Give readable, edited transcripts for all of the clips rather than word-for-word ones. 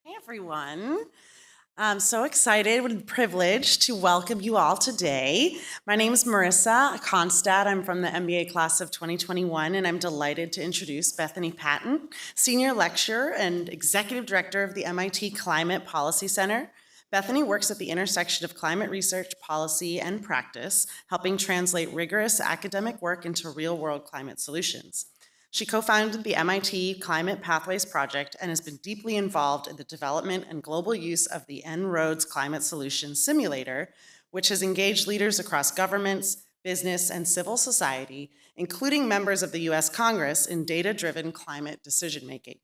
Hey everyone. I'm so excited and privileged to welcome you all today. My name is Marissa Konstad. I'm from the EMBA class of 2021, and I'm delighted to introduce Bethany Patten, Senior Lecturer and Executive Director of the MIT Climate Policy Center. Bethany works at the intersection of climate research, policy, and practice, helping translate rigorous academic work into real-world climate solutions. She co-founded the MIT Climate Pathways Project and has been deeply involved in the development and global use of the En-ROADS Climate Solutions Simulator, which has engaged leaders across governments, business, and civil society, including members of the US Congress, in data-driven climate decision-making.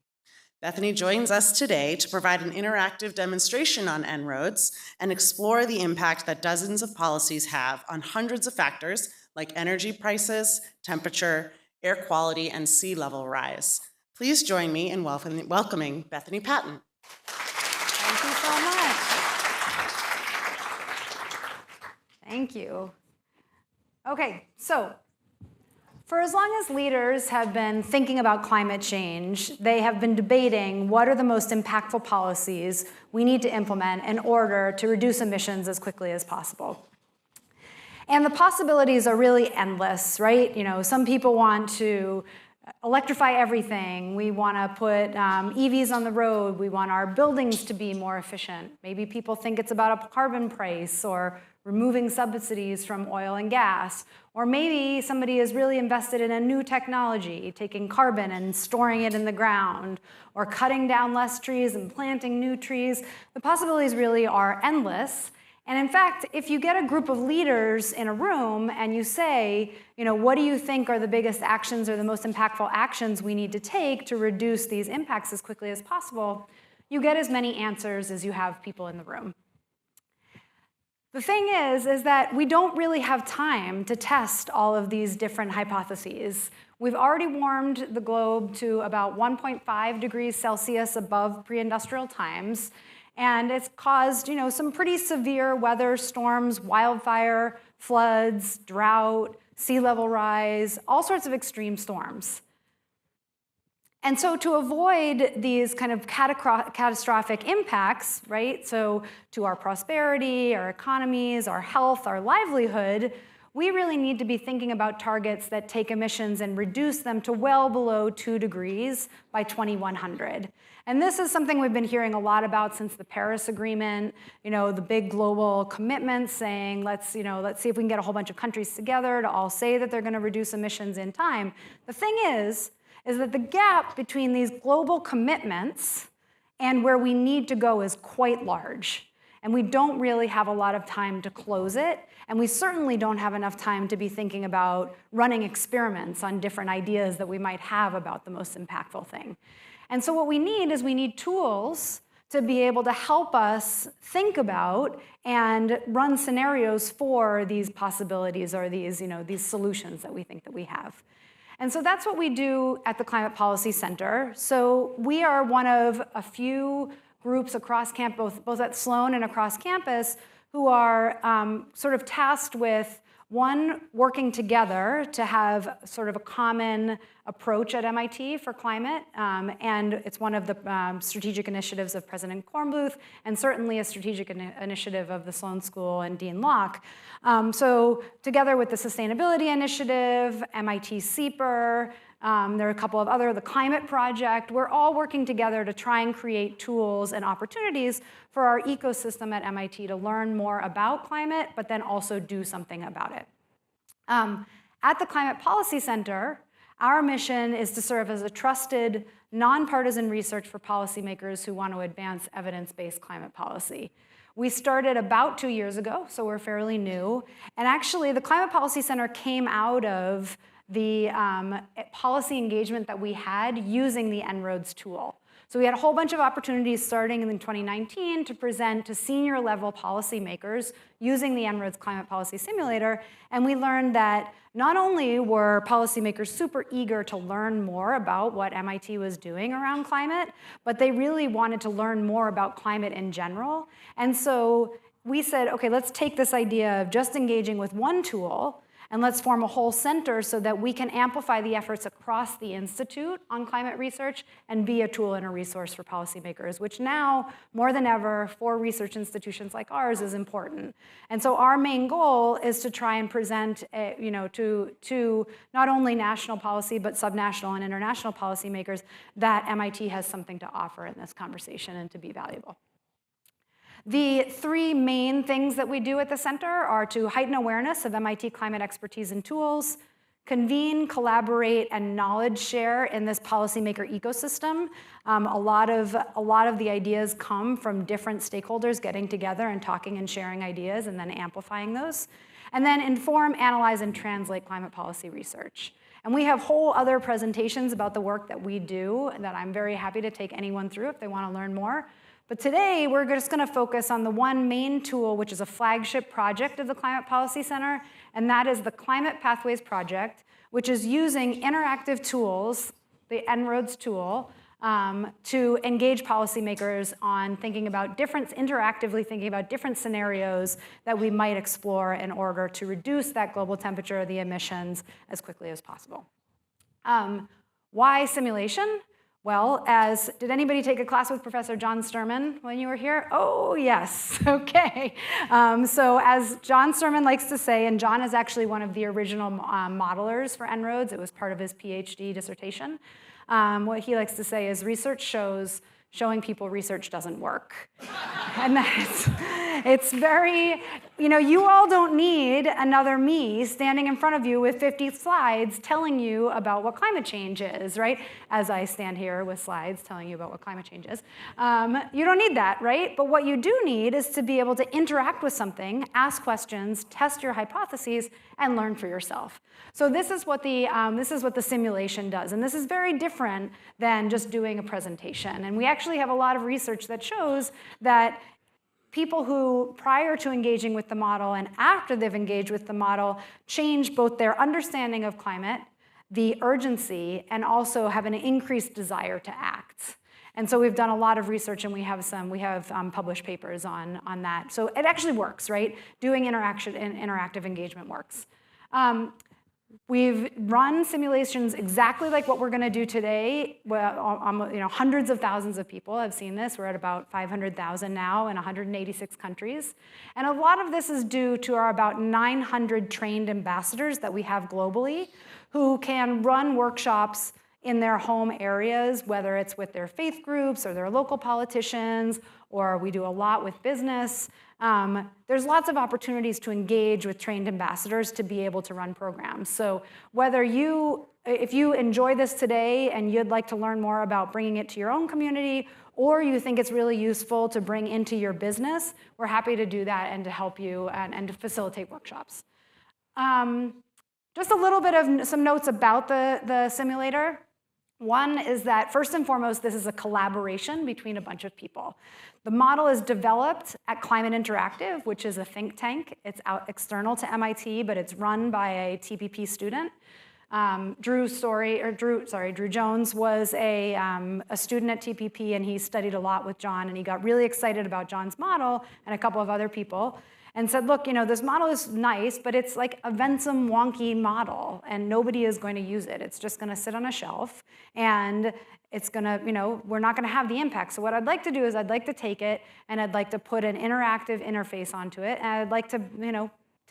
Bethany joins us today to provide an interactive demonstration on En-ROADS and explore the impact that dozens of policies have on hundreds of factors like energy prices, temperature, air quality, and sea level rise. Please join me in welcoming Bethany Patten. Thank you so much. Thank you. Okay, so for as long as leaders have been thinking about climate change, they have been debating what are the most impactful policies we need to implement in order to reduce emissions as quickly as possible. And the possibilities are really endless, right? You know, some people want to electrify everything. We want to put EVs on the road. We want our buildings to be more efficient. Maybe people think it's about a carbon price or removing subsidies from oil and gas. Or maybe somebody is really invested in a new technology, taking carbon and storing it in the ground, or cutting down less trees and planting new trees. The possibilities really are endless. And in fact, if you get a group of leaders in a room and you say, you know, what do you think are the biggest actions or the most impactful actions we need to take to reduce these impacts as quickly as possible, you get as many answers as you have people in the room. The thing is that we don't really have time to test all of these different hypotheses. We've already warmed the globe to about 1.5 degrees Celsius above pre-industrial times. And it's caused, you know, some pretty severe weather, storms, wildfire, floods, drought, sea level rise, all sorts of extreme storms. And so to avoid these kind of catastrophic impacts, right, so to our prosperity, our economies, our health, our livelihood, we really need to be thinking about targets that take emissions and reduce them to well below 2 degrees by 2100. And this is something we've been hearing a lot about since the Paris Agreement, you know, the big global commitments saying, let's see if we can get a whole bunch of countries together to all say that they're going to reduce emissions in time. The thing is that the gap between these global commitments and where we need to go is quite large. And we don't really have a lot of time to close it. And we certainly don't have enough time to be thinking about running experiments on different ideas that we might have about the most impactful thing. And so what we need tools to be able to help us think about and run scenarios for these possibilities or these solutions that we think that we have. And so that's what we do at the Climate Policy Center. So we are one of a few groups across campus, both at Sloan and across campus, who are sort of tasked with, one, working together to have sort of a common approach at MIT for climate, and it's one of the strategic initiatives of President Kornbluth, and certainly a strategic initiative of the Sloan School and Dean Locke. So together with the Sustainability Initiative, MIT CEPR, there are a couple of other, the Climate Project, we're all working together to try and create tools and opportunities for our ecosystem at MIT to learn more about climate, but then also do something about it. At the Climate Policy Center, our mission is to serve as a trusted, nonpartisan research for policymakers who want to advance evidence-based climate policy. We started about 2 years ago, so we're fairly new. And actually, the Climate Policy Center came out of the policy engagement that we had using the En-ROADS tool. So we had a whole bunch of opportunities starting in 2019 to present to senior level policymakers using the En-ROADS Climate Policy Simulator, and we learned that not only were policymakers super eager to learn more about what MIT was doing around climate, but they really wanted to learn more about climate in general. And so we said, okay, let's take this idea of just engaging with one tool And let's form a whole center so that we can amplify the efforts across the Institute on climate research and be a tool and a resource for policymakers, which now, more than ever, for research institutions like ours is important. And so our main goal is to try and present, to not only national policy, but subnational and international policymakers that MIT has something to offer in this conversation and to be valuable. The three main things that we do at the center are to heighten awareness of MIT climate expertise and tools, convene, collaborate, and knowledge share in this policymaker ecosystem. A lot of the ideas come from different stakeholders getting together and talking and sharing ideas and then amplifying those. And then inform, analyze, and translate climate policy research. And we have whole other presentations about the work that we do that I'm very happy to take anyone through if they want to learn more. But today, we're just going to focus on the one main tool, which is a flagship project of the Climate Policy Center, and that is the Climate Pathways Project, which is using interactive tools, the En-ROADS tool, to engage policymakers on interactively thinking about different scenarios that we might explore in order to reduce that global temperature, the emissions, as quickly as possible. Why simulation? Well, did anybody take a class with Professor John Sturman when you were here? Oh, yes, okay. So as John Sturman likes to say, and John is actually one of the original modelers for En-ROADS, it was part of his PhD dissertation. What he likes to say is research shows showing people research doesn't work. And it's very, you all don't need another me standing in front of you with 50 slides telling you about what climate change is, right? As I stand here with slides telling you about what climate change is. You don't need that, right? But what you do need is to be able to interact with something, ask questions, test your hypotheses, and learn for yourself. So this is what the simulation does. And this is very different than just doing a presentation. And we actually have a lot of research that shows that people who, prior to engaging with the model and after they've engaged with the model, change both their understanding of climate, the urgency, and also have an increased desire to act. And so we've done a lot of research, and we have published papers on that. So it actually works, right? Doing interactive engagement works. We've run simulations exactly like what we're going to do today. Well, hundreds of thousands of people have seen this. We're at about 500,000 now in 186 countries. And a lot of this is due to our about 900 trained ambassadors that we have globally who can run workshops in their home areas, whether it's with their faith groups or their local politicians, or we do a lot with business. There's lots of opportunities to engage with trained ambassadors to be able to run programs. So if you enjoy this today and you'd like to learn more about bringing it to your own community, or you think it's really useful to bring into your business, we're happy to do that and to help you and to facilitate workshops. Just a little bit of some notes about the simulator. One is that, first and foremost, this is a collaboration between a bunch of people. The model is developed at Climate Interactive, which is a think tank. It's out external to MIT, but it's run by a TPP student. Drew Jones was a student at TPP, and he studied a lot with John, and he got really excited about John's model and a couple of other people, and said, look, this model is nice, but it's like a Vensim wonky model, and nobody is going to use it. It's just going to sit on a shelf, and it's going to, we're not going to have the impact. So what I'd like to do is I'd like to take it, and I'd like to put an interactive interface onto it, and I'd like to,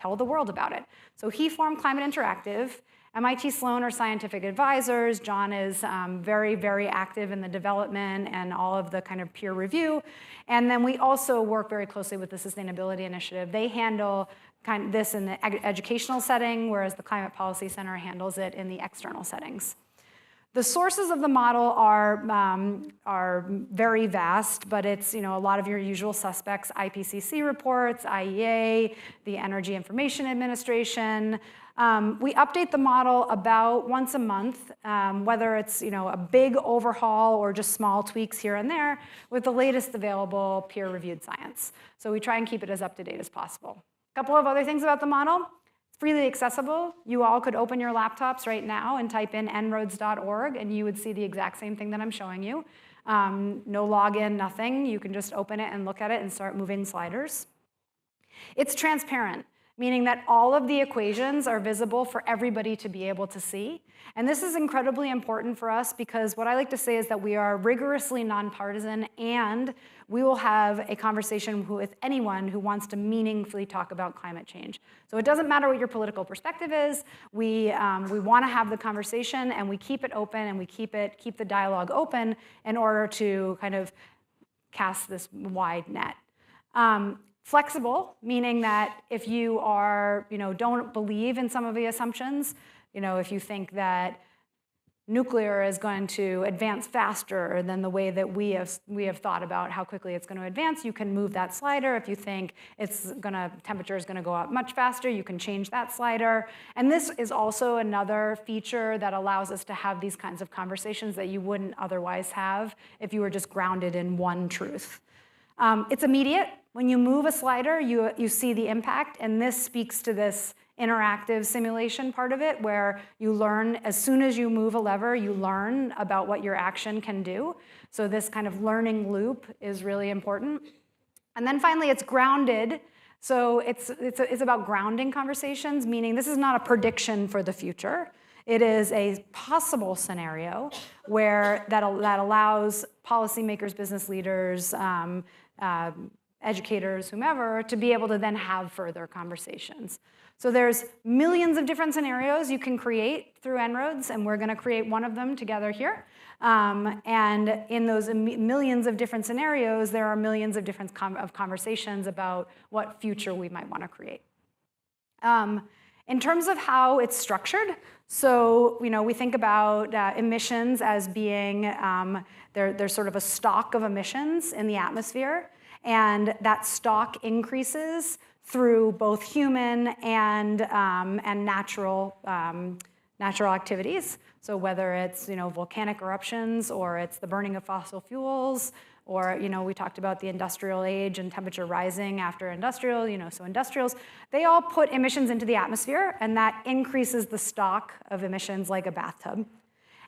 tell the world about it. So he formed Climate Interactive. MIT Sloan are scientific advisors. John is very, very active in the development and all of the kind of peer review. And then we also work very closely with the Sustainability Initiative. They handle kind of this in the educational setting, whereas the Climate Policy Center handles it in the external settings. The sources of the model are very vast, but it's a lot of your usual suspects: IPCC reports, IEA, the Energy Information Administration. We update the model about once a month, whether it's a big overhaul or just small tweaks here and there, with the latest available peer-reviewed science. So we try and keep it as up-to-date as possible. A couple of other things about the model. Freely accessible. You all could open your laptops right now and type in enroads.org, and you would see the exact same thing that I'm showing you. No login, nothing. You can just open it and look at it and start moving sliders. It's transparent. meaning that all of the equations are visible for everybody to be able to see. And this is incredibly important for us because what I like to say is that we are rigorously nonpartisan, and we will have a conversation with anyone who wants to meaningfully talk about climate change. So it doesn't matter what your political perspective is. We want to have the conversation, and we keep it open, and we keep the dialogue open in order to kind of cast this wide net. Flexible, meaning that if you are, don't believe in some of the assumptions, if you think that nuclear is going to advance faster than the way that we have thought about how quickly it's going to advance, you can move that slider. If you think temperature is going to go up much faster, you can change that slider. And this is also another feature that allows us to have these kinds of conversations that you wouldn't otherwise have if you were just grounded in one truth. It's immediate. When you move a slider, you see the impact, and this speaks to this interactive simulation part of it, where you learn, as soon as you move a lever, you learn about what your action can do. So this kind of learning loop is really important. And then finally, it's grounded. So it's about grounding conversations, meaning this is not a prediction for the future. It is a possible scenario where that allows policymakers, business leaders, educators, whomever, to be able to then have further conversations. So there's millions of different scenarios you can create through En-ROADS, and we're going to create one of them together here. And in those millions of different scenarios, there are millions of different conversations about what future we might want to create. In terms of how it's structured, so we think about emissions as being, there's sort of a stock of emissions in the atmosphere, and that stock increases through both human and natural activities. So whether it's volcanic eruptions, or it's the burning of fossil fuels, or we talked about the industrial age and temperature rising after industrial, so industrials, they all put emissions into the atmosphere, and that increases the stock of emissions like a bathtub.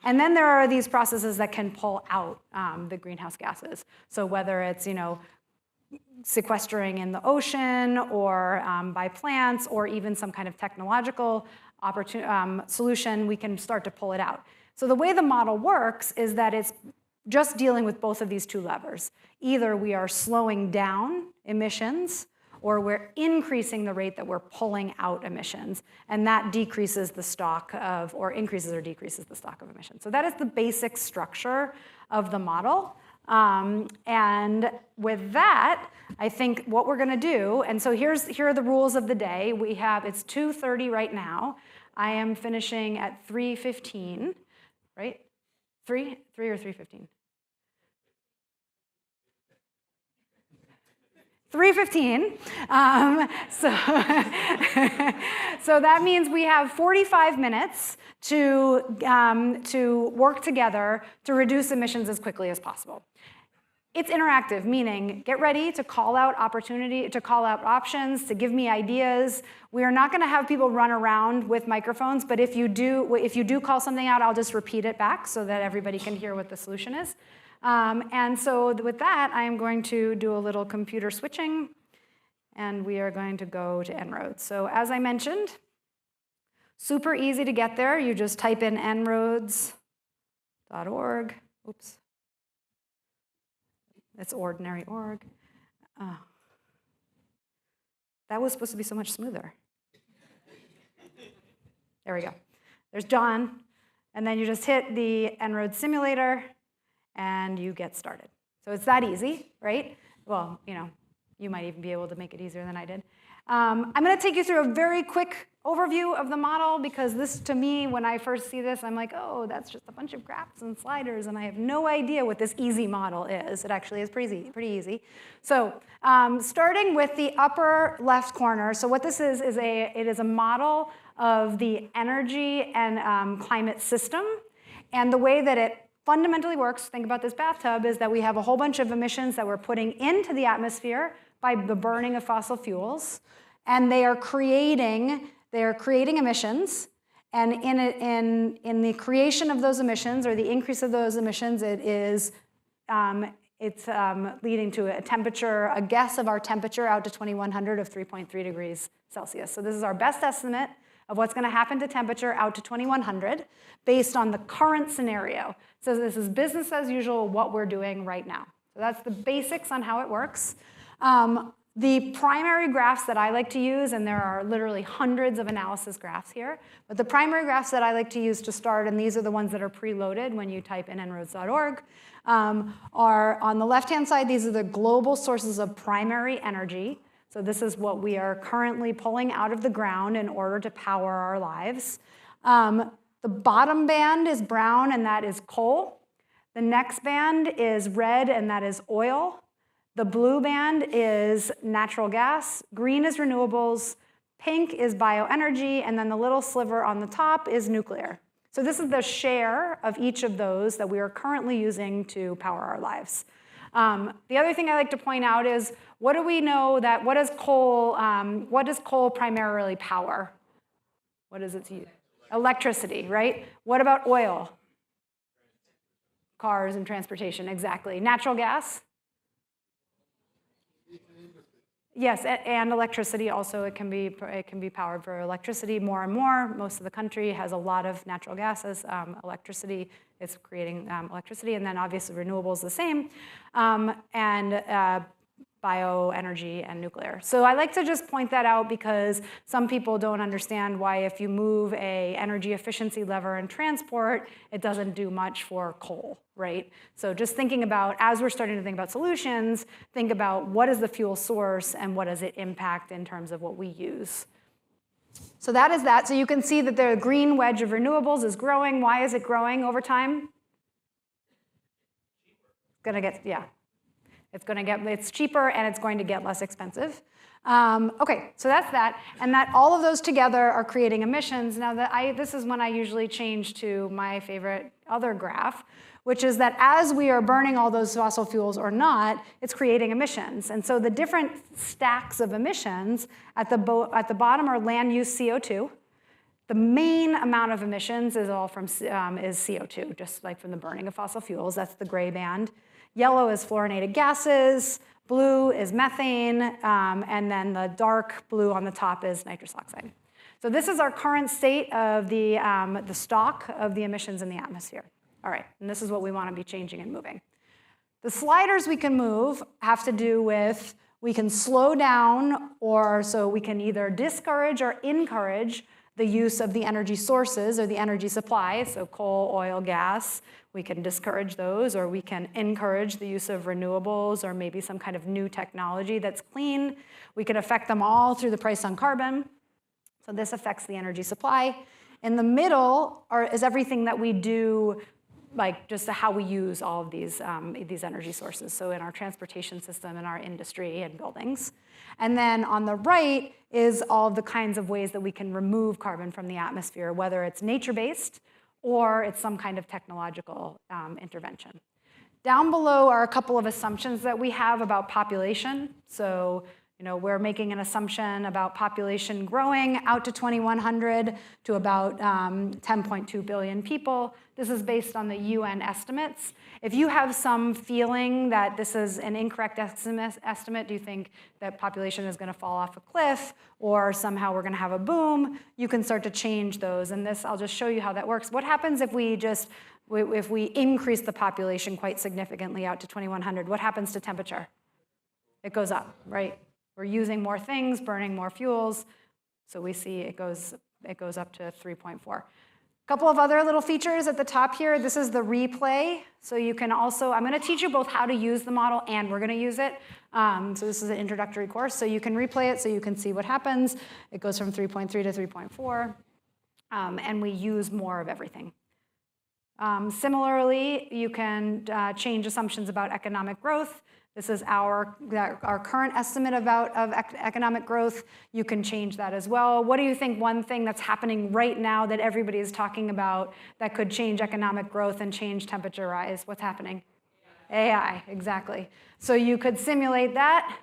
And then there are these processes that can pull out the greenhouse gases. So whether it's sequestering in the ocean, or by plants, or even some kind of technological solution, we can start to pull it out. So the way the model works is that it's just dealing with both of these two levers. Either we are slowing down emissions, or we're increasing the rate that we're pulling out emissions, and that decreases the stock of, or increases or decreases the stock of emissions. So that is the basic structure of the model. And with that, I think what we're going to do, and so here are the rules of the day. It's 2:30 right now. I am finishing at 3:15, right? 3 or 3:15? 3:15. So that means we have 45 minutes to work together to reduce emissions as quickly as possible. It's interactive, meaning get ready to call out options, to give me ideas. We are not going to have people run around with microphones, but if you do call something out, I'll just repeat it back so that everybody can hear what the solution is. And so with that, I am going to do a little computer switching, and we are going to go to En-ROADS. So as I mentioned, super easy to get there. You just type in enroads.org. Oops. It's ordinary org. Oh. That was supposed to be so much smoother. There we go. There's John. And then you just hit the En-ROADS simulator, and you get started. So it's that easy, right? Well, you might even be able to make it easier than I did. I'm going to take you through a very quick overview of the model, because this, to me, when I first see this, I'm like, oh, that's just a bunch of graphs and sliders, and I have no idea what this easy model is. It actually is pretty easy. So starting with the upper left corner, so what this is it is a model of the energy and climate system. And the way that it fundamentally works, think about this bathtub, is that we have a whole bunch of emissions that we're putting into the atmosphere by the burning of fossil fuels, and they are creating emissions. And in the creation of those emissions, or the increase of those emissions, it is It's leading to a temperature, a guess of our temperature out to 2100 of 3.3 degrees Celsius. So this is our best estimate of what's going to happen to temperature out to 2100 based on the current scenario. So this is business as usual, what we're doing right now. So that's the basics on how it works. The primary graphs that I like to use, and there are literally hundreds of analysis graphs here, but the primary graphs that I like to use to start, and these are the ones that are preloaded when you type in enroads.org, are on the left-hand side, these are the global sources of primary energy. So this is what we are currently pulling out of the ground in order to power our lives. The bottom band is brown, and that is coal. The next band is red, and that is oil. The blue band is natural gas, green is renewables, pink is bioenergy, and then the little sliver on the top is nuclear. So this is the share of each of those that we are currently using to power our lives. The other thing I like to point out is, what do we know that, what does coal primarily power? What does it use? Electricity, right? What about oil? Cars and transportation, exactly. Natural gas? Yes, and electricity also, it can be powered for electricity more and more. Most of the country has a lot of natural gas as electricity. It's creating electricity, and then obviously renewables the same, and bioenergy and nuclear. So I like to just point that out because some people don't understand why if you move a energy efficiency lever in transport, it doesn't do much for coal, right? So just thinking about, as we're starting to think about solutions, think about what is the fuel source and what does it impact in terms of what we use. So that is that. So you can see that the green wedge of renewables is growing. Why is it growing over time? It's gonna get, yeah. It's cheaper and it's going to get less expensive. Okay, so that's that. And that all of those together are creating emissions. Now, this is when I usually change to my favorite other graph, which is that as we are burning all those fossil fuels or not, it's creating emissions. And so the different stacks of emissions at the bottom are land use CO2. The main amount of emissions is all from is CO2, just like from the burning of fossil fuels. That's the gray band. Yellow is fluorinated gases, blue is methane, and then the dark blue on the top is nitrous oxide. So this is our current state of the stock of the emissions in the atmosphere. All right, and this is what we want to be changing and moving. The sliders we can move have to do with, we can slow down, or so we can either discourage or encourage the use of the energy sources or the energy supply, so coal, oil, gas. We can discourage those, or we can encourage the use of renewables or maybe some kind of new technology that's clean. We can affect them all through the price on carbon. So this affects the energy supply. In the middle is everything that we do, like just how we use all of these energy sources. So in our transportation system, in our industry and buildings. And then on the right is all of the kinds of ways that we can remove carbon from the atmosphere, whether it's nature-based or it's some kind of technological intervention. Down below are a couple of assumptions that we have about population. So, we're making an assumption about population growing out to 2100 to about 10.2 billion people. This is based on the UN estimates. If you have some feeling that this is an incorrect estimate, do you think that population is going to fall off a cliff or somehow we're going to have a boom, you can start to change those. And this, I'll just show you how that works. What happens if we increase the population quite significantly out to 2100? What happens to temperature? It goes up, right? We're using more things, burning more fuels, so we see it goes up to 3.4. A couple of other little features at the top here. This is the replay. So you can also, I'm going to teach you both how to use the model and we're going to use it. So this is an introductory course, so you can replay it so you can see what happens. It goes from 3.3 to 3.4, and we use more of everything. Similarly, you can change assumptions about economic growth. This is our current estimate of economic growth. You can change that as well. What do you think one thing that's happening right now that everybody is talking about that could change economic growth and change temperature rise? What's happening? AI, exactly. So you could simulate that,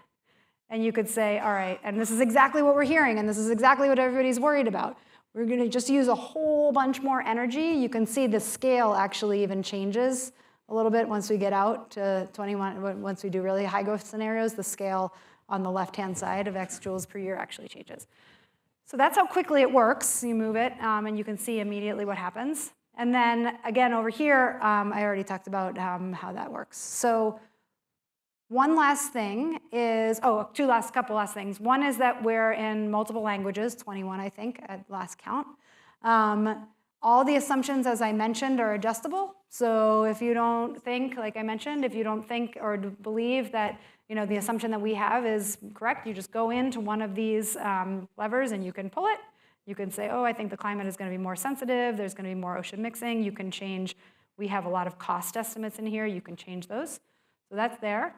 and you could say, all right, and this is exactly what we're hearing, and this is exactly what everybody's worried about. We're going to just use a whole bunch more energy. You can see the scale actually even changes a little bit once we get out to 21, once we do really high growth scenarios, the scale on the left-hand side of exajoules per year actually changes. So that's how quickly it works. You move it, and you can see immediately what happens. And then again over here, I already talked about how that works. So one last thing is, couple last things. One is that we're in multiple languages, 21 I think at last count. All the assumptions, as I mentioned, are adjustable. So if you don't think, like I mentioned, if you don't think or believe that the assumption that we have is correct, you just go into one of these levers and you can pull it. You can say, oh, I think the climate is going to be more sensitive. There's going to be more ocean mixing. You can change. We have a lot of cost estimates in here. You can change those. So that's there.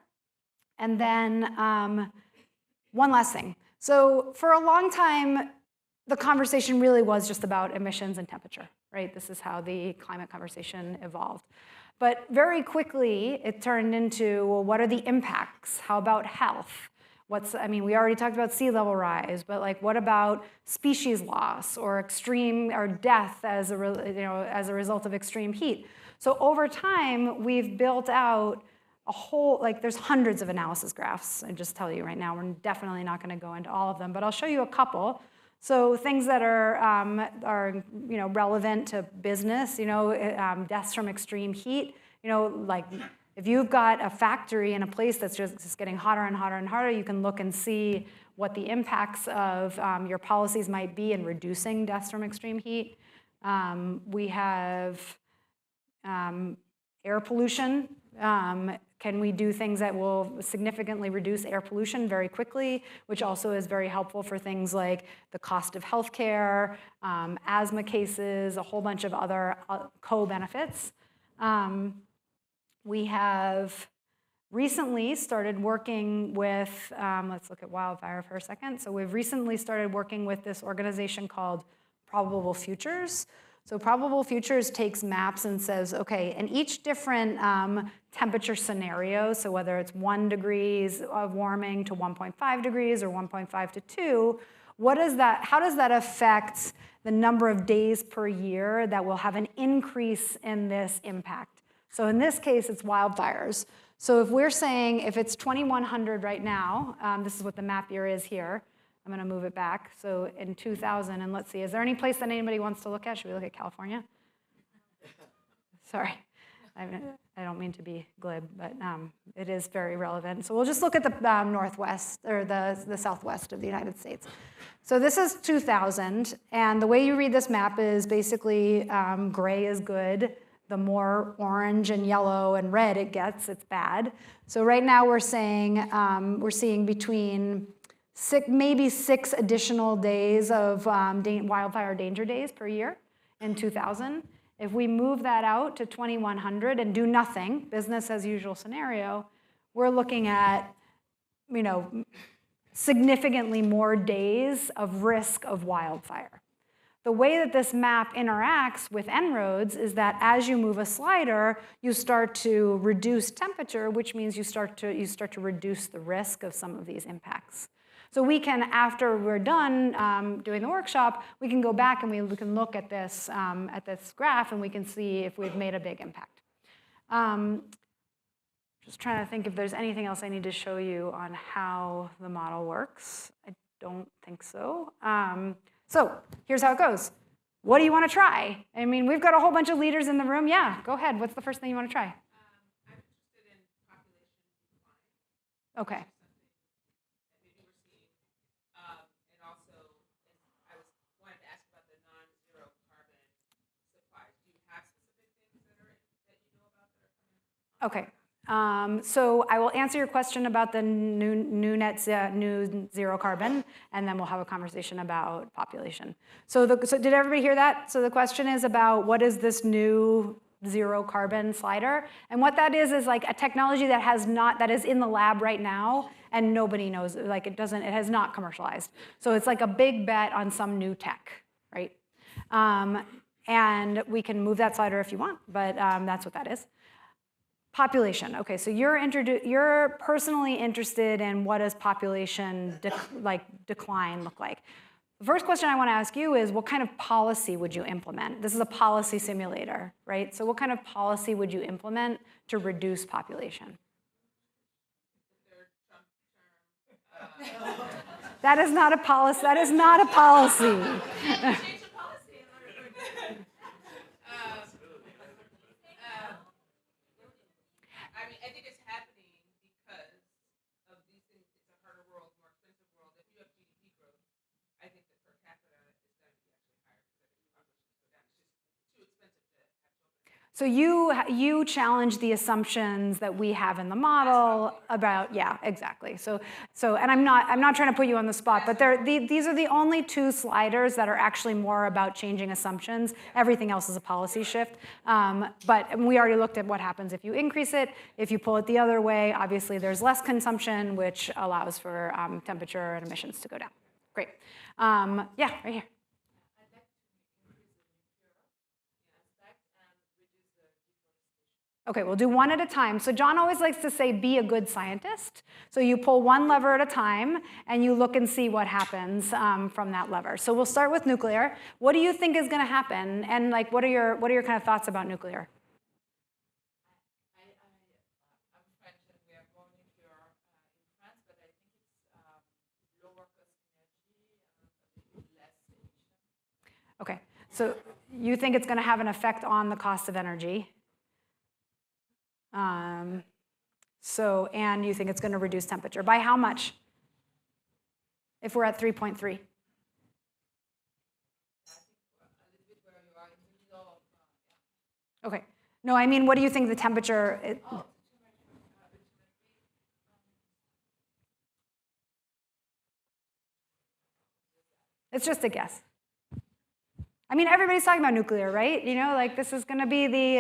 And then one last thing. So for a long time, the conversation really was just about emissions and temperature, right? This is how the climate conversation evolved. But very quickly, it turned into, well, what are the impacts? How about health? We already talked about sea level rise, but like, what about species loss or extreme or death as a result of extreme heat? So over time, we've built out a whole, there's hundreds of analysis graphs. I just tell you right now, we're definitely not going to go into all of them, but I'll show you a couple. So things that are relevant to business, deaths from extreme heat, like if you've got a factory in a place that's just getting hotter and hotter and hotter, you can look and see what the impacts of your policies might be in reducing deaths from extreme heat. We have air pollution. Can we do things that will significantly reduce air pollution very quickly, which also is very helpful for things like the cost of healthcare, asthma cases, a whole bunch of other co-benefits. We have recently started working with, let's look at wildfire for a second. So we've recently started working with this organization called Probable Futures. So Probable Futures takes maps and says, okay, in each different temperature scenario, so whether it's 1 degrees of warming to 1.5 degrees or 1.5 to 2, how does that affect the number of days per year that will have an increase in this impact? So in this case, it's wildfires. So if we're saying if it's 2100 right now, this is what the map year is here. I'm going to move it back. So in 2000, and let's see, is there any place that anybody wants to look at? Should we look at California? Sorry, I don't mean to be glib, but it is very relevant. So we'll just look at the northwest, or the southwest of the United States. So this is 2000, and the way you read this map is basically gray is good. The more orange and yellow and red it gets, it's bad. So right now we're seeing between maybe 6 additional days of wildfire danger days per year in 2000. If we move that out to 2100 and do nothing, business as usual scenario, we're looking at significantly more days of risk of wildfire. The way that this map interacts with En-ROADS is that as you move a slider, you start to reduce temperature, which means you start to reduce the risk of some of these impacts. So we can, after we're done doing the workshop, we can go back and we can look at this graph and we can see if we've made a big impact. Just trying to think if there's anything else I need to show you on how the model works. I don't think so. So here's how it goes. What do you want to try? I mean, we've got a whole bunch of leaders in the room. Yeah, go ahead. What's the first thing you want to try? I'm interested in population decline. Okay. Okay, so I will answer your question about the new zero carbon, and then we'll have a conversation about population. So did everybody hear that? So the question is about what is this new zero carbon slider, and what that is like a technology that is in the lab right now, and nobody knows. Like it has not commercialized. So it's like a big bet on some new tech, right? And we can move that slider if you want, but that's what that is. Population. Okay, so you're personally interested in what does population decline look like. The first question I want to ask you is, what kind of policy would you implement? This is a policy simulator, right? So what kind of policy would you implement to reduce population? That is not a policy. That is not a policy. I mean, I think it's happening because of these things. It's a harder world, more expensive world. If you have GDP growth, I think the per capita is going to be actually higher because I think the population go down. It's just too expensive to have children. So you challenge the assumptions that we have in the model about, yeah, exactly. So and I'm not trying to put you on the spot, but these are the only two sliders that are actually more about changing assumptions. Everything else is a policy shift. But we already looked at what happens if you increase it. If you pull it the other way, obviously there's less consumption, which allows for temperature and emissions to go down. Great. Yeah, right here. Okay, we'll do one at a time. So John always likes to say, be a good scientist. So you pull one lever at a time, and you look and see what happens from that lever. So we'll start with nuclear. What do you think is going to happen? And like, what are your kind of thoughts about nuclear? I'm French and we are more nuclear in France, but I think it's lower cost energy and less emission. Okay, so you think it's going to have an effect on the cost of energy. And you think it's going to reduce temperature. By how much? If we're at 3.3. Okay. No, I mean, what do you think the temperature? It's just a guess. I mean, everybody's talking about nuclear, right? You know, like this is going to be the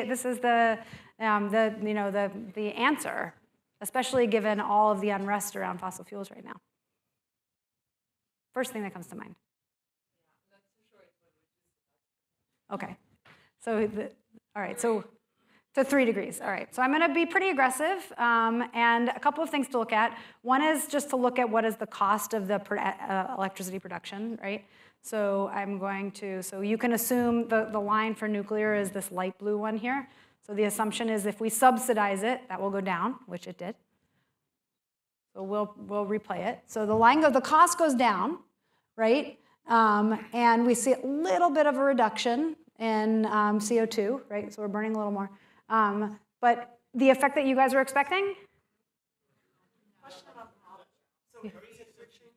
answer, especially given all of the unrest around fossil fuels right now. First thing that comes to mind. Okay. So, all right. So, to 3 degrees. All right. So I'm going to be pretty aggressive, and a couple of things to look at. One is just to look at what is the cost of the electricity production, right? So I'm going to. So you can assume the line for nuclear is this light blue one here. So the assumption is if we subsidize it, that will go down, which it did. So we'll replay it. So the cost goes down, right? And we see a little bit of a reduction in CO2, right? So we're burning a little more. But the effect that you guys are expecting? Question about the model. So is it for change?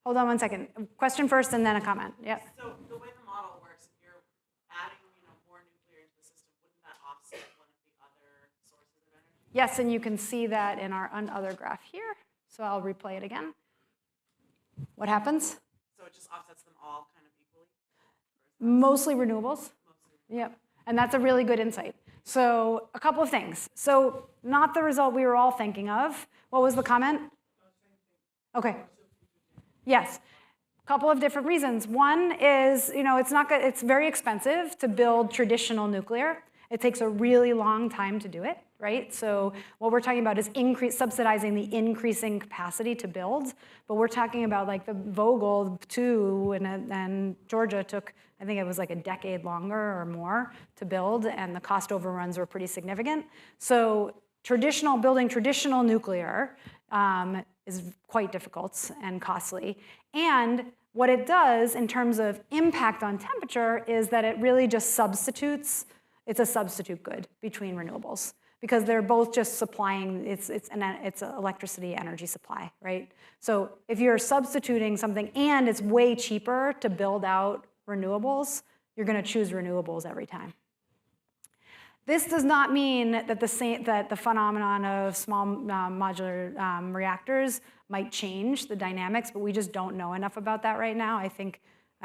Hold on one second. Question first and then a comment. Yep. So the way the model works, if you're adding, more nuclear into the system, wouldn't that offset one of the other sources of energy? Yes, and you can see that in our other graph here. So I'll replay it again. What happens? So it just offsets them all kind of equally? Mostly renewables. Yep. And that's a really good insight. So a couple of things. So not the result we were all thinking of. What was the comment? Okay. Yes. A couple of different reasons. One is, it's very expensive to build traditional nuclear. It takes a really long time to do it, right? So what we're talking about is subsidizing the increasing capacity to build. But we're talking about like the Vogtle 2 and Georgia took, I think it was like a decade longer or more to build, and the cost overruns were pretty significant. So building traditional nuclear is quite difficult and costly. And what it does in terms of impact on temperature is that it really just substitutes. It's a substitute good between renewables because they're both just supplying, it's electricity energy supply, right? So if you're substituting something and it's way cheaper to build out renewables, you're going to choose renewables every time. This does not mean that the phenomenon of small modular reactors might change the dynamics, but we just don't know enough about that right now. I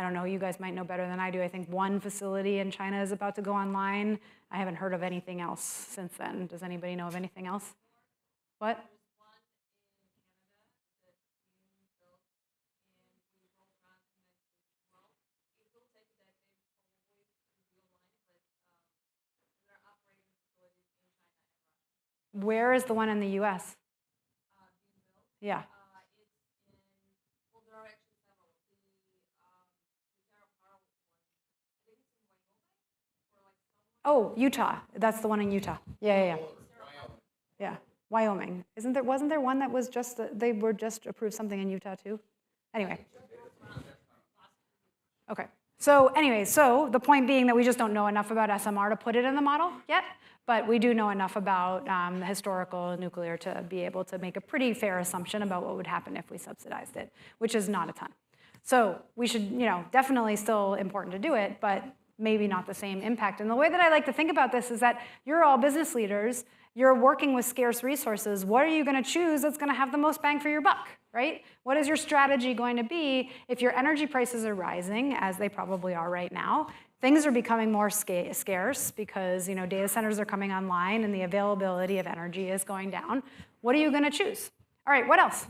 don't know, you guys might know better than I do. I think one facility in China is about to go online. I haven't heard of anything else since then. Does anybody know of anything else? What? Where is the one in the US? Yeah. Oh, Utah. That's the one in Utah. Yeah. Yeah, Wyoming. Wasn't there one that was just, they were just approved something in Utah too? Anyway. Okay. So anyway, so the point being that we just don't know enough about SMR to put it in the model yet, but we do know enough about the historical nuclear to be able to make a pretty fair assumption about what would happen if we subsidized it, which is not a ton. So we should, definitely still important to do it, but maybe not the same impact. And the way that I like to think about this is that you're all business leaders, you're working with scarce resources. What are you going to choose that's going to have the most bang for your buck, right? What is your strategy going to be if your energy prices are rising, as they probably are right now? Things are becoming more scarce because data centers are coming online and the availability of energy is going down. What are you going to choose? All right, what else?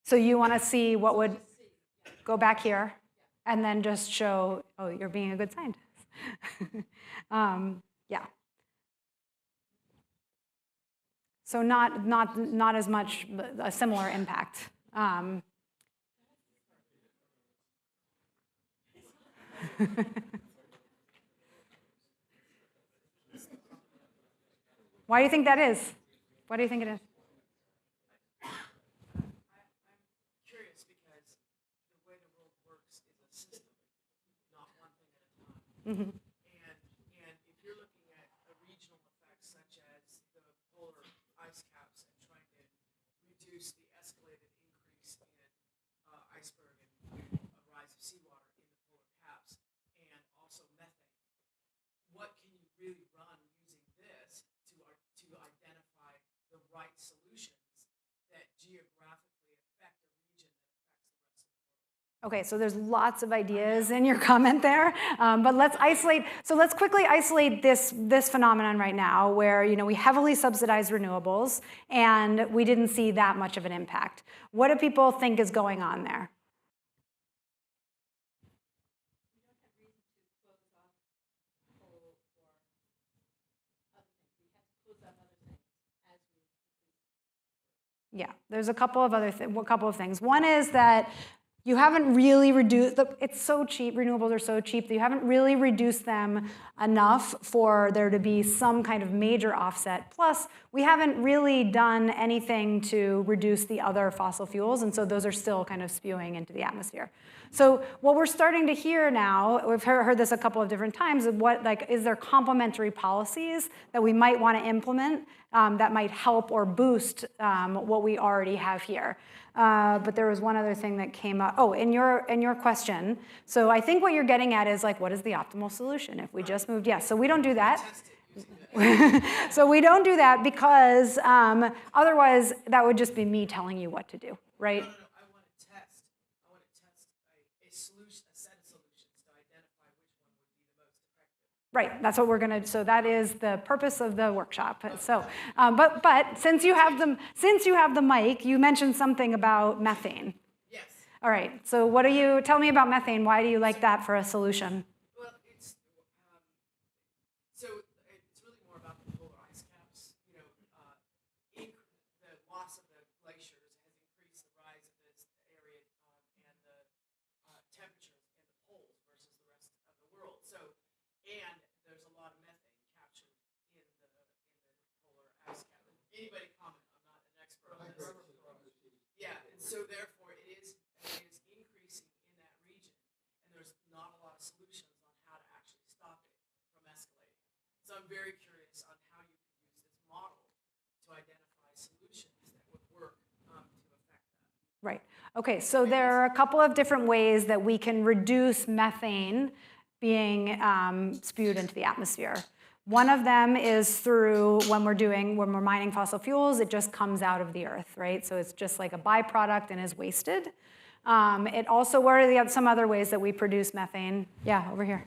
So you want to see what would go back here and then just show, oh, you're being a good scientist. Yeah. So not as much a similar impact. Why do you think that is? What do you think it is? Mm-hmm. And if you're looking at a regional effects such as the polar ice caps and trying to reduce the escalated increase in iceberg and a rise of seawater in the polar caps, and also methane, what can you really run using this to identify the right solutions that geographically affect a region that affects the rest of the world? Okay, so there's lots of ideas in your comment there, but let's quickly isolate this phenomenon right now where we heavily subsidize renewables and we didn't see that much of an impact. What do people think is going on there? Yeah, there's a couple of things. One is that you haven't really reduced, it's so cheap, renewables are so cheap that you haven't really reduced them enough for there to be some kind of major offset. Plus, we haven't really done anything to reduce the other fossil fuels, and so those are still kind of spewing into the atmosphere. So what we're starting to hear now, we've heard this a couple of different times, of is there complementary policies that we might want to implement that might help or boost what we already have here. But there was one other thing that came up. Oh, in your question. So I think what you're getting at is what is the optimal solution if we just moved? Yes. So we don't do that. So we don't do that because otherwise that would just be me telling you what to do, right? No, I want to test a solution, a set of solutions to identify which one would be the most effective. Right, that's what we're gonna. So that is the purpose of the workshop. So, but since you have the mic, you mentioned something about methane. Yes. All right. So tell me about methane. Why do you like that for a solution? Well, it's really more about the polar ice caps. The loss of the glaciers has increased the rise of this area and the temperatures in the poles versus the rest of the world. So, and there's a lot of methane captured in the polar ice cap. Anybody comment? I'm not an expert on this. Yeah, and so therefore it is increasing in that region, and there's not a lot of solutions on how to actually stop it from escalating. So I'm very curious on how you can use this model to identify solutions that would work to affect that. Right. Okay. So there are a couple of different ways that we can reduce methane being spewed into the atmosphere. One of them is through when we're mining fossil fuels, it just comes out of the earth, right? So it's just like a byproduct and is wasted. It also, what are some other ways that we produce methane? Yeah, over here.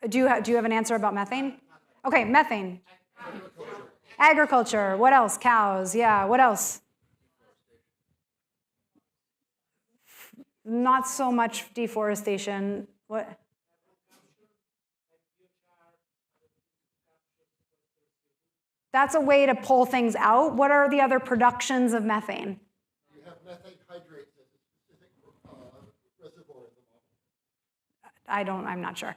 Do you have an answer about methane? Okay, methane. Agriculture. What else? Cows. Yeah. What else? Not so much deforestation. What? That's a way to pull things out. What are the other productions of methane? You have methane hydrates as a specific reservoir in the model. I'm not sure.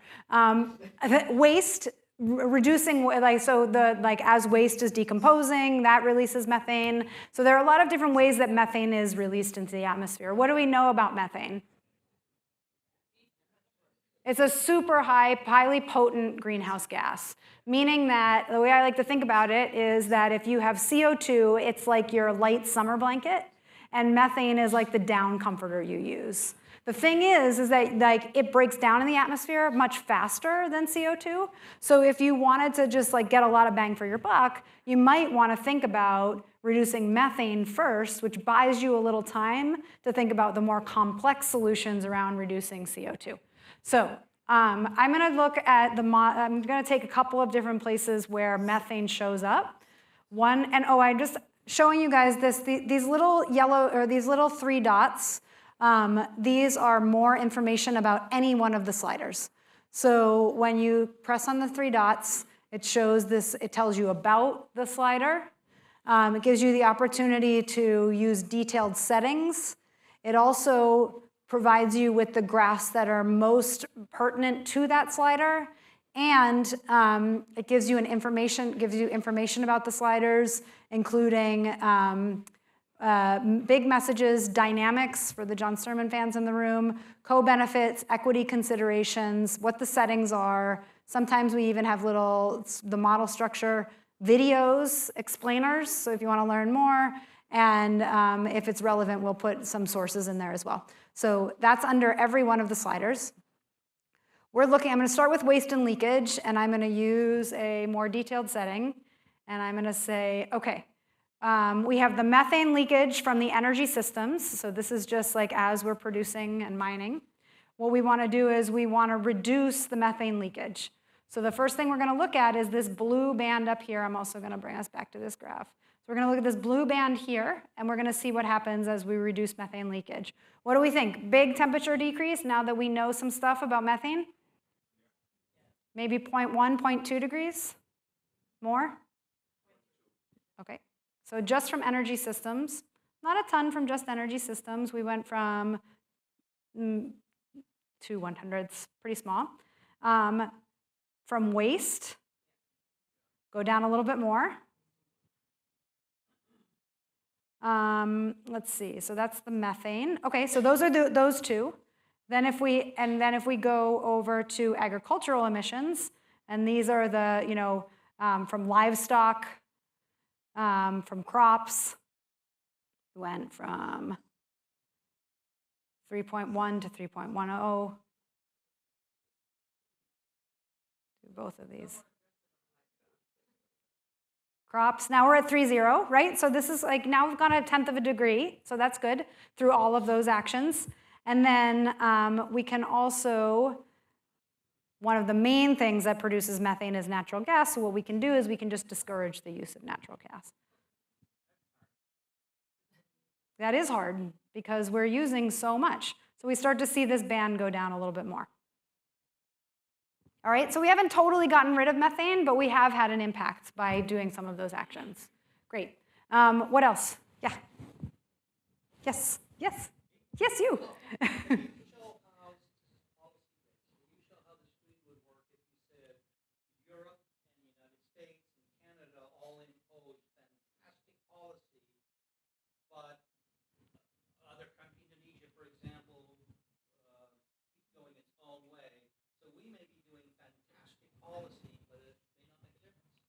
Waste, reducing, as waste is decomposing, that releases methane. So there are a lot of different ways that methane is released into the atmosphere. What do we know about methane? It's a super highly potent greenhouse gas, meaning that the way I like to think about it is that if you have CO2, it's like your light summer blanket, and methane is like the down comforter you use. The thing is that it breaks down in the atmosphere much faster than CO2. So if you wanted to just get a lot of bang for your buck, you might want to think about reducing methane first, which buys you a little time to think about the more complex solutions around reducing CO2. So I'm going to look at I'm going to take a couple of different places where methane shows up. I'm just showing you guys these little yellow, or these little 3 dots. These are more information about any one of the sliders. So when you press on the 3 dots, it shows this, it tells you about the slider. It gives you the opportunity to use detailed settings. It also provides you with the graphs that are most pertinent to that slider, and it gives you information about the sliders, including big messages, dynamics for the John Sterman fans in the room, co-benefits, equity considerations, what the settings are. Sometimes we even have the model structure, videos, explainers, so if you want to learn more, and if it's relevant, we'll put some sources in there as well. So that's under every one of the sliders. I'm going to start with waste and leakage, and I'm going to use a more detailed setting, and I'm going to say, okay, we have the methane leakage from the energy systems, so this is just as we're producing and mining. What we want to do is we want to reduce the methane leakage. So the first thing we're going to look at is this blue band up here. I'm also going to bring us back to this graph. So we're going to look at this blue band here, and we're going to see what happens as we reduce methane leakage. What do we think? Big temperature decrease now that we know some stuff about methane? Maybe 0.1, 0.2 degrees? More? Okay. So just from energy systems, not a ton from just energy systems. We went from 2 100ths, pretty small. From waste, go down a little bit more. Let's see, so that's the methane. Okay, so those are those 2. Then if we go over to agricultural emissions, and these are the, from livestock, from crops, we went from 3.1 to 3.10. Do both of these. Crops, now we're at 3.0, right? So this is now we've gone 1/10 of a degree, so that's good through all of those actions. And then we can also, one of the main things that produces methane is natural gas, so what we can do is we can just discourage the use of natural gas. That is hard because we're using so much. So we start to see this band go down a little bit more. All right, so we haven't totally gotten rid of methane, but we have had an impact by doing some of those actions. Great. What else? Yeah. Yes, yes, yes, you.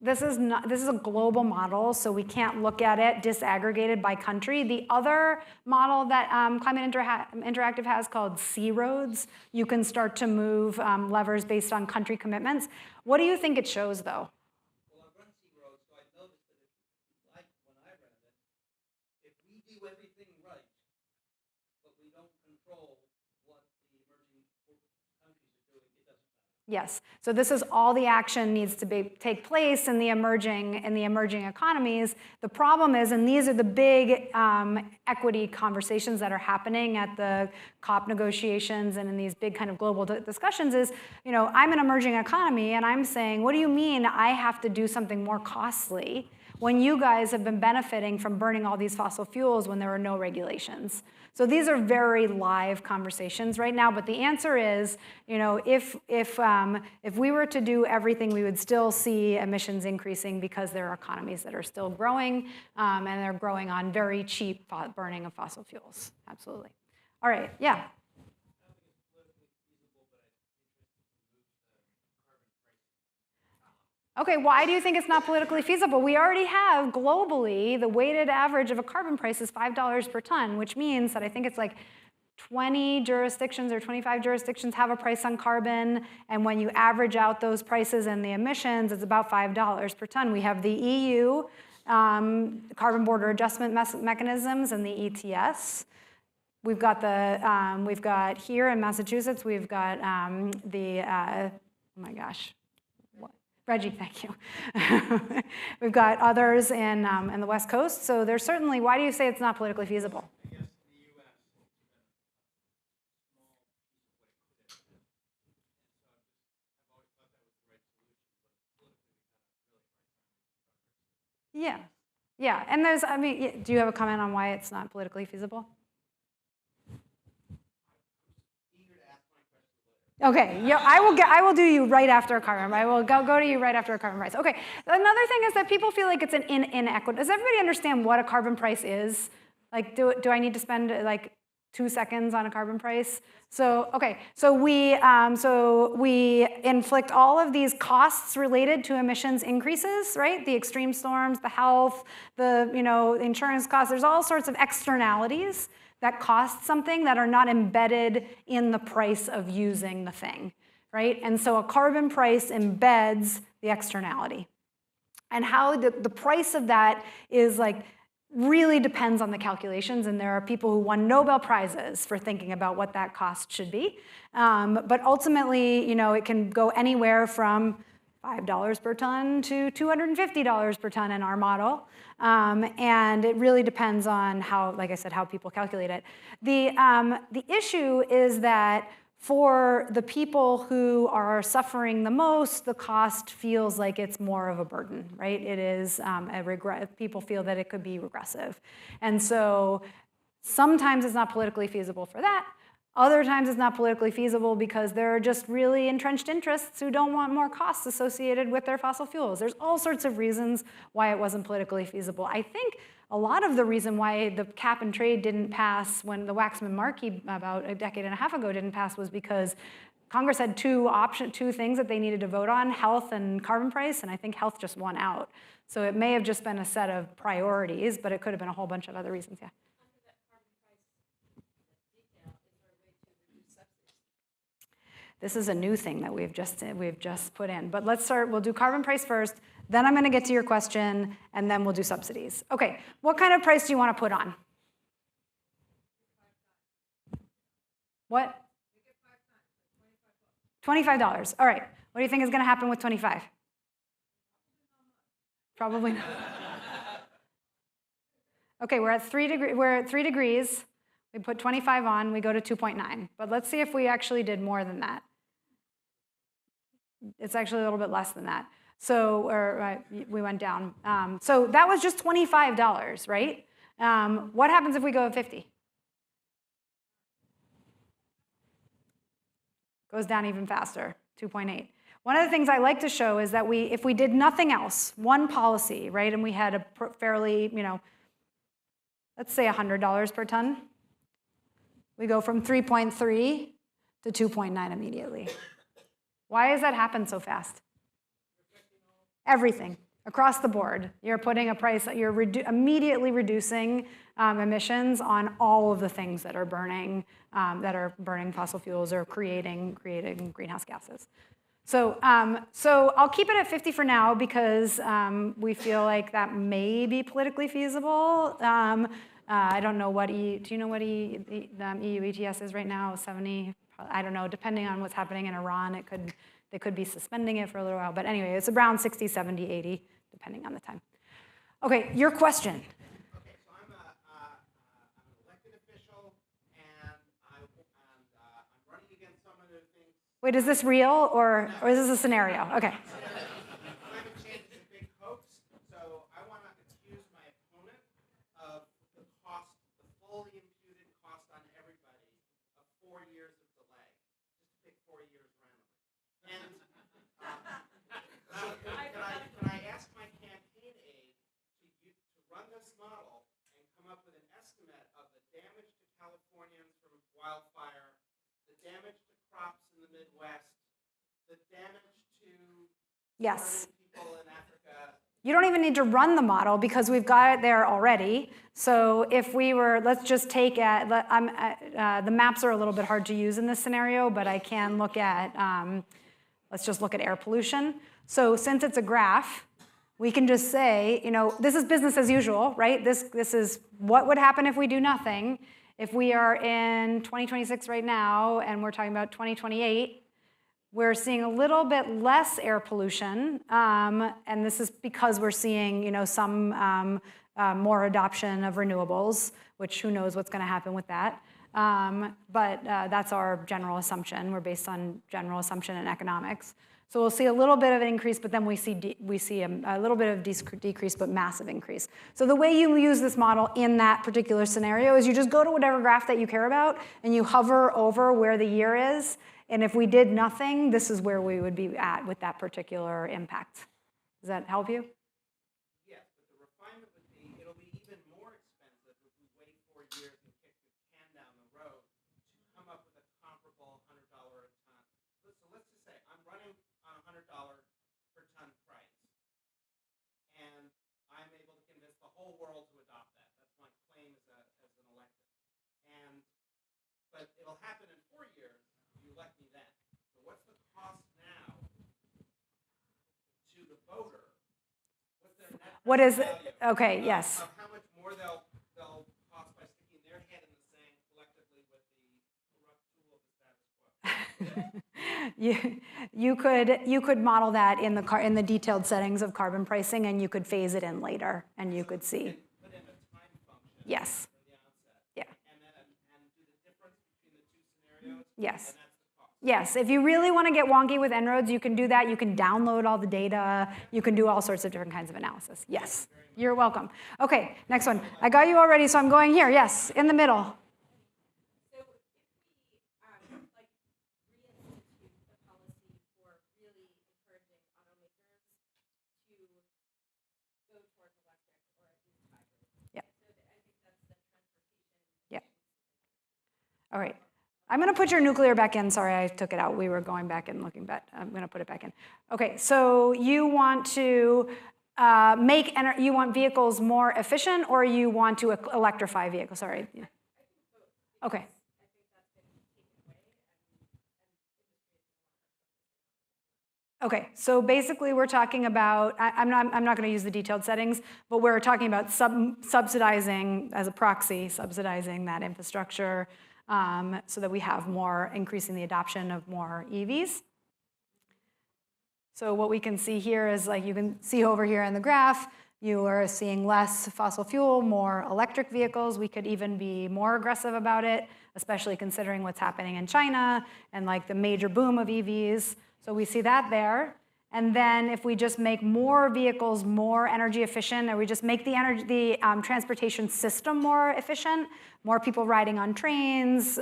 This is a global model, so we can't look at it disaggregated by country. The other model that Climate Interactive has called C-Roads, you can start to move levers based on country commitments. What do you think it shows, though? Well, I've run C-Roads, so I noticed that when I ran it, if we do everything right, but we don't control what the emerging countries are doing, it doesn't matter. Yes. So this is all the action needs to take place in the emerging economies. The problem is, and these are the big equity conversations that are happening at the COP negotiations and in these big kind of global discussions is, I'm an emerging economy and I'm saying, what do you mean I have to do something more costly when you guys have been benefiting from burning all these fossil fuels when there are no regulations? So these are very live conversations right now, but the answer is, if we were to do everything, we would still see emissions increasing because there are economies that are still growing, and they're growing on very cheap burning of fossil fuels. Absolutely. All right, yeah. Okay, why do you think it's not politically feasible? We already have globally the weighted average of a carbon price is $5 per ton, which means that I think it's like 20 jurisdictions or 25 jurisdictions have a price on carbon, and when you average out those prices and the emissions, it's about $5 per ton. We have the EU carbon border adjustment mechanisms and the ETS. We've got here in Massachusetts, we've got oh my gosh. Reggie, thank you. We've got others in the West Coast. So there's certainly, why do you say it's not politically feasible? I guess the U.S. I've always thought that was the right solution, but politically we kind of really Yeah. And do you have a comment on why it's not politically feasible? Okay, yeah, I will do you right after a carbon. I will go to you right after a carbon price. Okay, another thing is that people feel like it's an inequity. Does everybody understand what a carbon price is? Like, do I need to spend like 2 seconds on a carbon price? So, okay, so we inflict all of these costs related to emissions increases, right? The extreme storms, the health, the insurance costs. There's all sorts of externalities that cost something that are not embedded in the price of using the thing, right? And so a carbon price embeds the externality. And how the price of that is like really depends on the calculations, and there are people who won Nobel Prizes for thinking about what that cost should be. But ultimately, it can go anywhere from $5 per ton to $250 per ton in our model. And it really depends on how, like I said, how people calculate it. The issue is that for the people who are suffering the most, the cost feels like it's more of a burden, right? It is people feel that it could be regressive. And so sometimes it's not politically feasible for that. Other times it's not politically feasible because there are just really entrenched interests who don't want more costs associated with their fossil fuels. There's all sorts of reasons why it wasn't politically feasible. I think a lot of the reason why the cap and trade didn't pass when the Waxman-Markey about a decade and a half ago didn't pass was because Congress had two things that they needed to vote on, health and carbon price, and I think health just won out. So it may have just been a set of priorities, but it could have been a whole bunch of other reasons, yeah. This is a new thing that we've just put in. But let's start, we'll do carbon price first, then I'm gonna get to your question, and then we'll do subsidies. Okay, what kind of price do you wanna put on? What? $25, all right. What do you think is gonna happen with 25? Probably not. Okay, we're at 3 degrees. We put 25 on, we go to 2.9. But let's see if we actually did more than that. It's actually a little bit less than that. So we went down. So that was just $25, right? What happens if we go to 50? Goes down even faster, 2.8. One of the things I like to show is that if we did nothing else, one policy, right, and we had a fairly, let's say $100 per ton, we go from 3.3 to 2.9 immediately. Why has that happened so fast? Everything, across the board. You're putting a price, you're immediately reducing emissions on all of the things that are burning fossil fuels or creating greenhouse gases. So I'll keep it at 50 for now because we feel like that may be politically feasible. I don't know do you know what the EU ETS is right now? 70, I don't know, depending on what's happening in Iran, they could be suspending it for a little while. But anyway, it's around 60, 70, 80, depending on the time. Okay, your question. Okay, so I'm an elected official, and I'm running against some of the things. Wait, is this real or is this a scenario? Okay. Climate change is a big hoax, so I want to model and come up with an estimate of the damage to Californians from wildfire, the damage to crops in the Midwest, the damage to Yes. people in Africa. You don't even need to run the model because we've got it there already. So if we were, let's just take the maps are a little bit hard to use in this scenario, but I can look at, let's just look at air pollution. So since it's a graph, we can just say, this is business as usual, right? This is what would happen if we do nothing. If we are in 2026 right now and we're talking about 2028, we're seeing a little bit less air pollution, and this is because we're seeing, some more adoption of renewables, which who knows what's going to happen with that. But that's our general assumption. We're based on general assumption in economics. So we'll see a little bit of an increase, but then we see a little bit of decrease, but massive increase. So the way you use this model in that particular scenario is you just go to whatever graph that you care about, and you hover over where the year is. And if we did nothing, this is where we would be at with that particular impact. Does that help you? Yes, but the refinement would be, it'll be even more expensive if we wait 4 years and kick the can down the road to come up with a comparable $100 a ton. So let's just say I'm running on a $100 per ton price, and I'm able to convince the whole world to adopt that. That's my claim as an elected. But it'll happen in 4 years. You elect me then. So what's the cost now to the voter? What's their net What is it? value Okay, yes. of how much more they'll cost by sticking their head in the sand collectively with the corrupt tool of the status quo? You could model that in the detailed settings of carbon pricing, and you could phase it in later, and you could see. Put in a time function Yes. for the outset. Yeah. And do the difference between the two scenarios. Yes. And that's the cost. Yes, if you really want to get wonky with En-ROADS, you can do that. You can download all the data. You can do all sorts of different kinds of analysis. Yes, you're welcome. Okay, next one. I got you already, so I'm going here. Yes, in the middle. So if we reinstitute the policy for really encouraging automakers to go towards electric or at least hybrid. Yeah. So I think that's the transportation. Yeah. All right. I'm going to put your nuclear back in. Sorry, I took it out. We were going back and looking back. I'm going to put it back in. Okay, so you want to you want vehicles more efficient, or you want to electrify vehicles? Sorry. Yeah. Okay. Okay, so basically we're talking about, I'm not going to use the detailed settings, but we're talking about subsidizing, as a proxy, subsidizing that infrastructure so that we have more, increasing the adoption of more EVs. So what we can see here is, like you can see over here in the graph, you are seeing less fossil fuel, more electric vehicles. We could even be more aggressive about it, especially considering what's happening in China and like the major boom of EVs. So we see that there. And then if we just make more vehicles more energy efficient, or we just make the transportation system more efficient, more people riding on trains,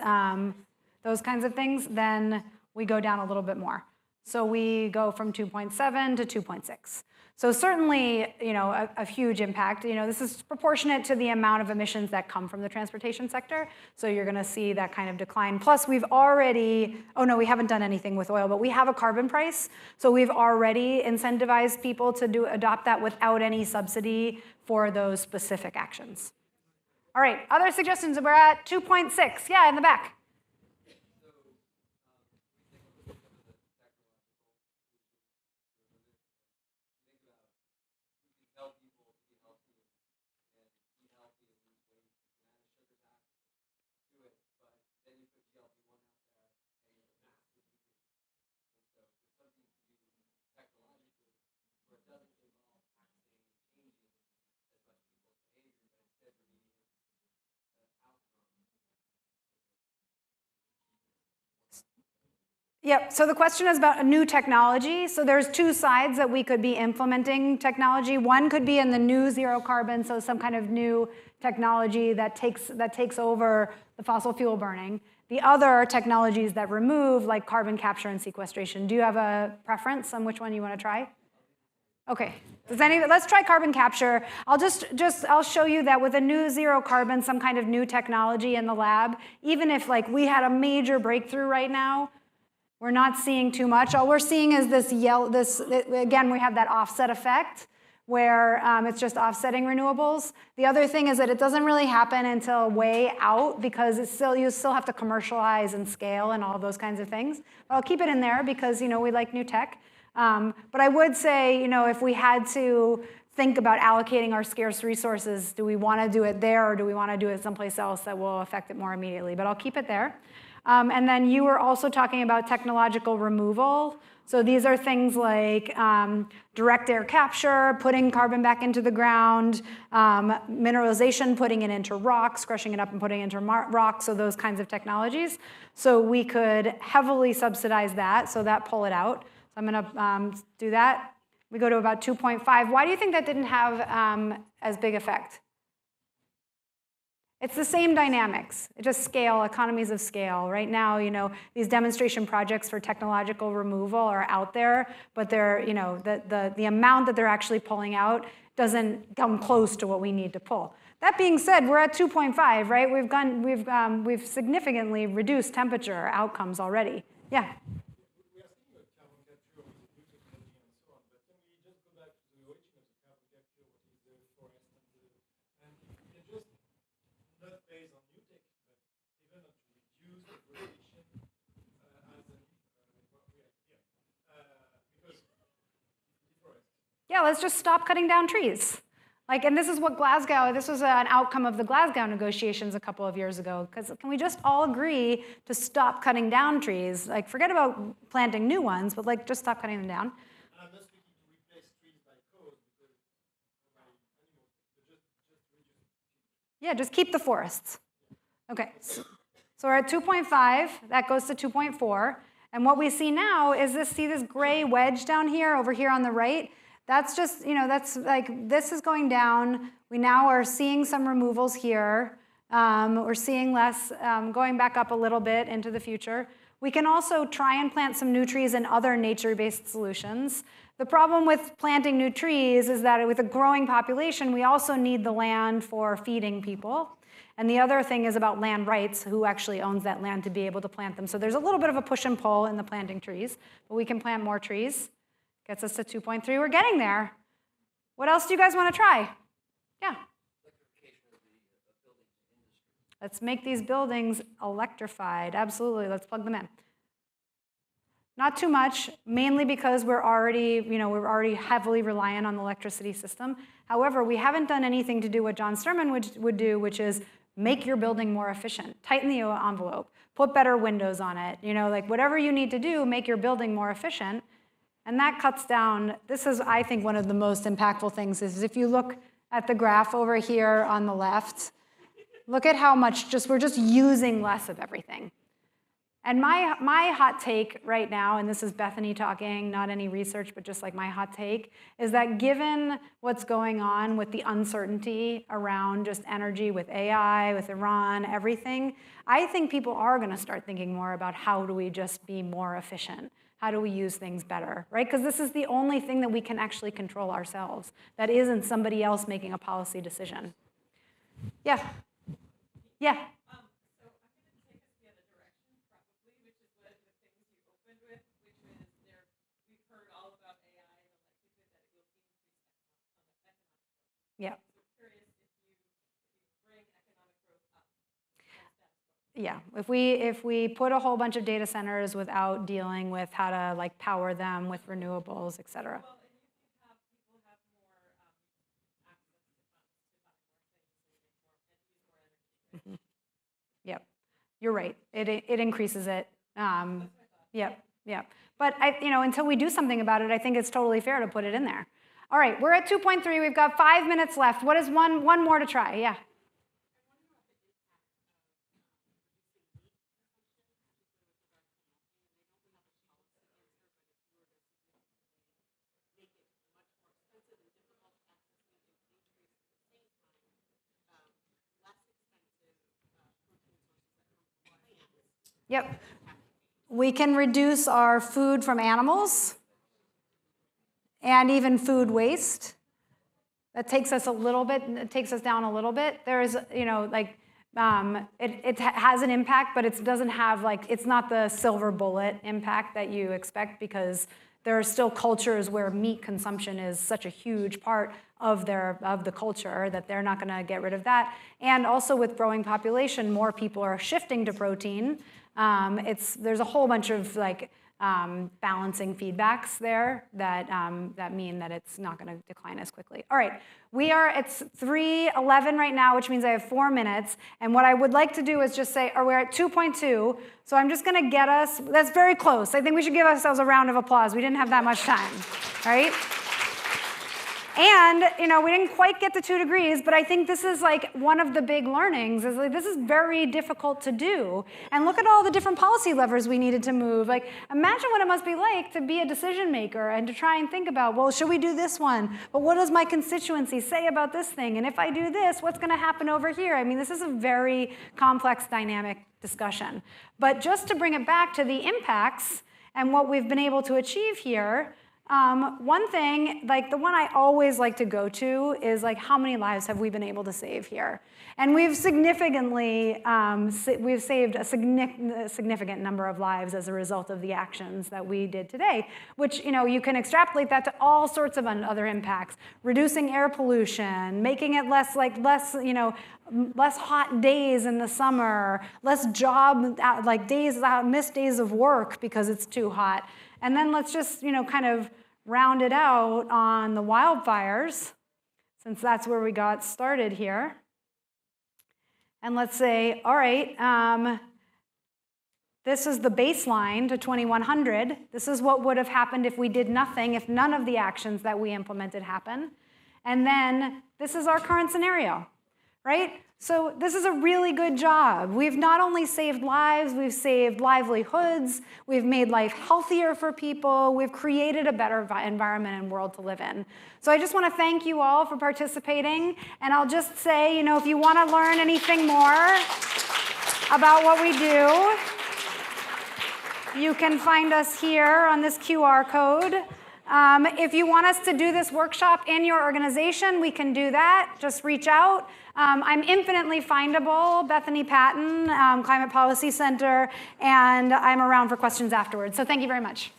those kinds of things, then we go down a little bit more. So we go from 2.7 to 2.6. So certainly, a huge impact. This is proportionate to the amount of emissions that come from the transportation sector. So you're going to see that kind of decline. Plus, we've already, we haven't done anything with oil, but we have a carbon price. So we've already incentivized people to adopt that without any subsidy for those specific actions. All right, other suggestions? We're at 2.6. Yeah, in the back. Yep, so the question is about a new technology. So there's two sides that we could be implementing technology. One could be in the new zero carbon, so some kind of new technology that takes over the fossil fuel burning. The other are technologies that remove, like carbon capture and sequestration. Do you have a preference on which one you want to try? Okay. Let's try carbon capture. I'll show you that with a new zero carbon, some kind of new technology in the lab, even if like we had a major breakthrough right now, we're not seeing too much. All we're seeing is again, we have that offset effect where it's just offsetting renewables. The other thing is that it doesn't really happen until way out because you still have to commercialize and scale and all those kinds of things. But I'll keep it in there because we like new tech. But I would say, if we had to think about allocating our scarce resources, do we want to do it there or do we want to do it someplace else that will affect it more immediately? But I'll keep it there. And then you were also talking about technological removal. So these are things like direct air capture, putting carbon back into the ground, mineralization, putting it into rocks, crushing it up and putting it into rocks, so those kinds of technologies. So we could heavily subsidize that, so that pull it out. So I'm going to do that. We go to about 2.5. Why do you think that didn't have as big effect? It's the same dynamics. It's just scale, economies of scale. Right now, these demonstration projects for technological removal are out there, but they're, the amount that they're actually pulling out doesn't come close to what we need to pull. That being said, we're at 2.5, right? We've significantly reduced temperature outcomes already. Yeah. Yeah, let's just stop cutting down trees. And this is what this was an outcome of the Glasgow negotiations a couple of years ago, because can we just all agree to stop cutting down trees? Forget about planting new ones, but just stop cutting them down. I'm not speaking to replace trees by code, because yeah, just keep the forests. Okay, so we're at 2.5, that goes to 2.4, and what we see now is this gray wedge down here, over here on the right. That's just, this is going down. We now are seeing some removals here. We're seeing less, going back up a little bit into the future. We can also try and plant some new trees in other nature-based solutions. The problem with planting new trees is that with a growing population, we also need the land for feeding people. And the other thing is about land rights, who actually owns that land to be able to plant them. So there's a little bit of a push and pull in the planting trees, but we can plant more trees. Gets us to 2.3. We're getting there. What else do you guys want to try? Yeah. Let's make these buildings electrified. Absolutely. Let's plug them in. Not too much, mainly because we're already heavily reliant on the electricity system. However, we haven't done anything to do what John Sturman would do, which is make your building more efficient. Tighten the envelope. Put better windows on it. Whatever you need to do, make your building more efficient. And that cuts down, this is, I think, one of the most impactful things is if you look at the graph over here on the left, look at how much we're just using less of everything. And my hot take right now, and this is Bethany talking, not any research, but just my hot take, is that given what's going on with the uncertainty around just energy, with AI, with Iran, everything, I think people are going to start thinking more about how do we just be more efficient? How do we use things better, right? Because this is the only thing that we can actually control ourselves. That isn't somebody else making a policy decision. Yeah. Yeah. So I'm going to take us the other direction, probably, which is one of the things you opened with, which is we've heard all about AI and likelihood that it will increase economic growth. Yeah. So curious if you bring economic growth up. Yeah, if we put a whole bunch of data centers without dealing with how to power them with renewables, et cetera. Well, and you have people have more access to funds to buy more things and use more energy. Right? Yep, you're right. It increases it. Yep. But until we do something about it, I think it's totally fair to put it in there. All right, we're at 2.3. We've got 5 minutes left. What is one more to try? Yeah. Yep. We can reduce our food from animals. and even food waste. That takes us a little bit, it takes us down a little bit. There's, you know, like, it has an impact, but it doesn't have, like, it's not the silver bullet impact that you expect, because there are still cultures where meat consumption is such a huge part of the culture that they're not going to get rid of that. And also with growing population, more people are shifting to protein. There's a whole bunch of like balancing feedbacks there that mean that it's not going to decline as quickly. All right, it's 3:11 right now, which means I have 4 minutes. And what I would like to do is just say, we're at 2.2. So I'm just going to get us, that's very close. I think we should give ourselves a round of applause. We didn't have that much time, right? And, you know, we didn't quite get to 2 degrees, but I think this is like one of the big learnings is like, this is very difficult to do. And look at all the different policy levers we needed to move. Like, imagine what it must be like to be a decision maker and to try and think about, well, should we do this one? But what does my constituency say about this thing? And if I do this, what's going to happen over here? I mean, this is a very complex, dynamic discussion. But just to bring it back to the impacts and what we've been able to achieve here, one thing, like the one I always like to go to is like, how many lives have we been able to save here? And we've significantly, we've saved a significant number of lives as a result of the actions that we did today, which, you know, you can extrapolate that to all sorts of other impacts. Reducing air pollution, making it less hot days in the summer, less missed days of work because it's too hot. And then let's just, you know, kind of round it out on the wildfires, since that's where we got started here. And let's say, all right, this is the baseline to 2100. This is what would have happened if we did nothing, if none of the actions that we implemented happen. And then this is our current scenario, right? So this is a really good job. We've not only saved lives, we've saved livelihoods, we've made life healthier for people, we've created a better environment and world to live in. So I just want to thank you all for participating, and I'll just say, you know, if you want to learn anything more about what we do, you can find us here on this QR code. If you want us to do this workshop in your organization, we can do that. Just reach out. I'm infinitely findable, Bethany Patten, Climate Policy Center, and I'm around for questions afterwards. So thank you very much.